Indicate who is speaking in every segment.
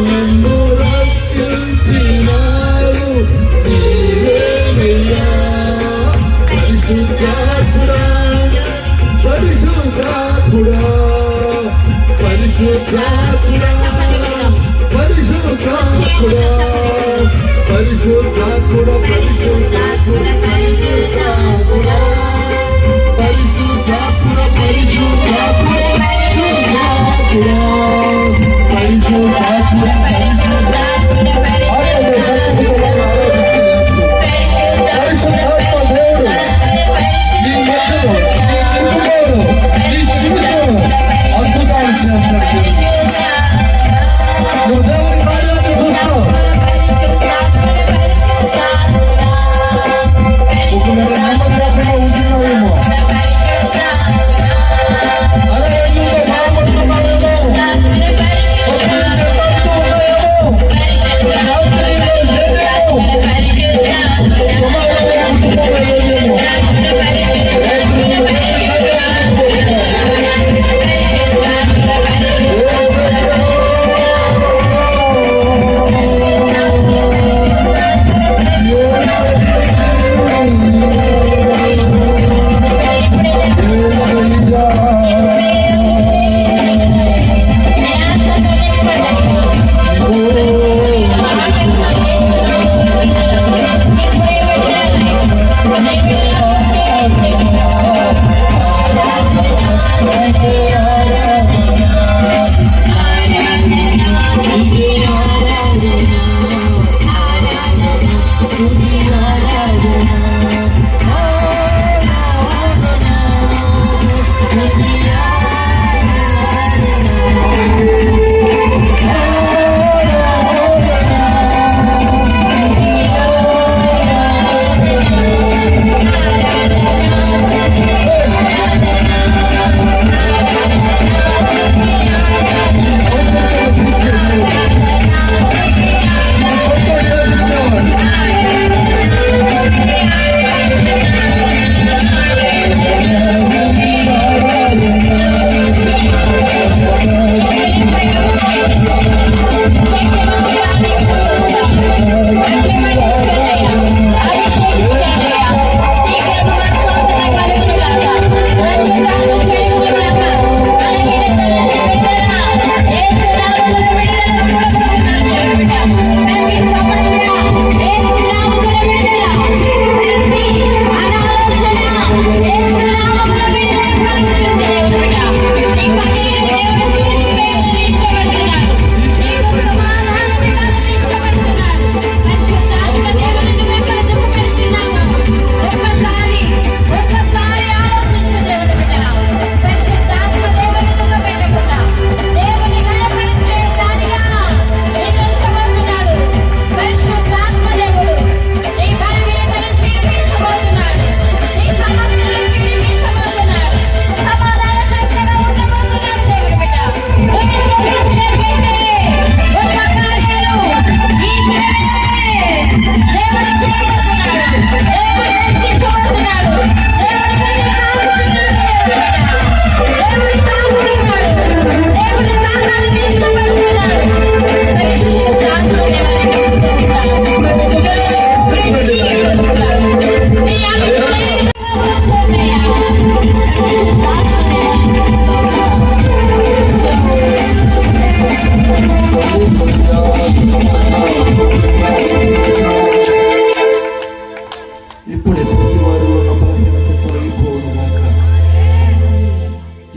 Speaker 1: నన్ను రక్షించినావు నీవేనయ్యా. పరిశుద్ధాత్ముడా పరిశుద్ధాత్ముడా పరిశుద్ధాత్ముడా పరిశుద్ధాత్ముడా పరిశుద్ధాత్ముడా పరిశుద్ధాత్ముడా పరిశుద్ధాత్ముడా పరిశుద్ధాత్ముడా పరిశుద్ధాత్ముడా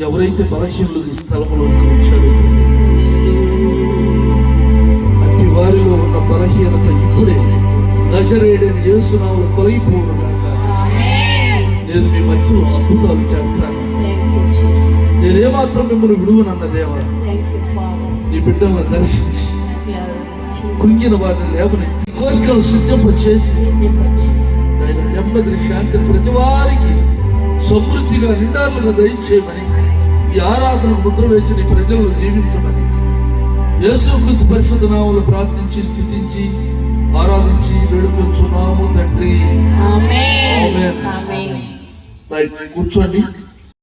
Speaker 2: ఎవరైతే బలహీనులు ఈ స్థలంలోకి వచ్చారో అట్టి వారిలో ఉన్న బలహీనత ఇప్పుడే నజరేయుడైన యేసు నామములో తొలగిపోవును గాక. నేను మీ మధ్యలో అద్భుతాలు చేస్తాను. నేనేమాత్రం మిమ్మల్ని విడువనన్న దేవా, నీ బిడ్డలను దర్శించి కుంగిన వారిని లేవనెత్తి కోరికలు సిద్ధింపచేసి ఆయన నెమ్మది శాంతిని ప్రతి వారికి సమృద్ధిగా నిండాలుగా దయచేయమని, ఈ ఆరాధన ముద్ర వేసి నీ ప్రజలను జీవించమని యేసుక్రీస్తు పరిశుద్ధ నామములో ప్రార్థించి స్తుతించి ఆరాధించి వేడుకొంచున్నాము తండ్రి. ఆమేన్. కూర్చోండి.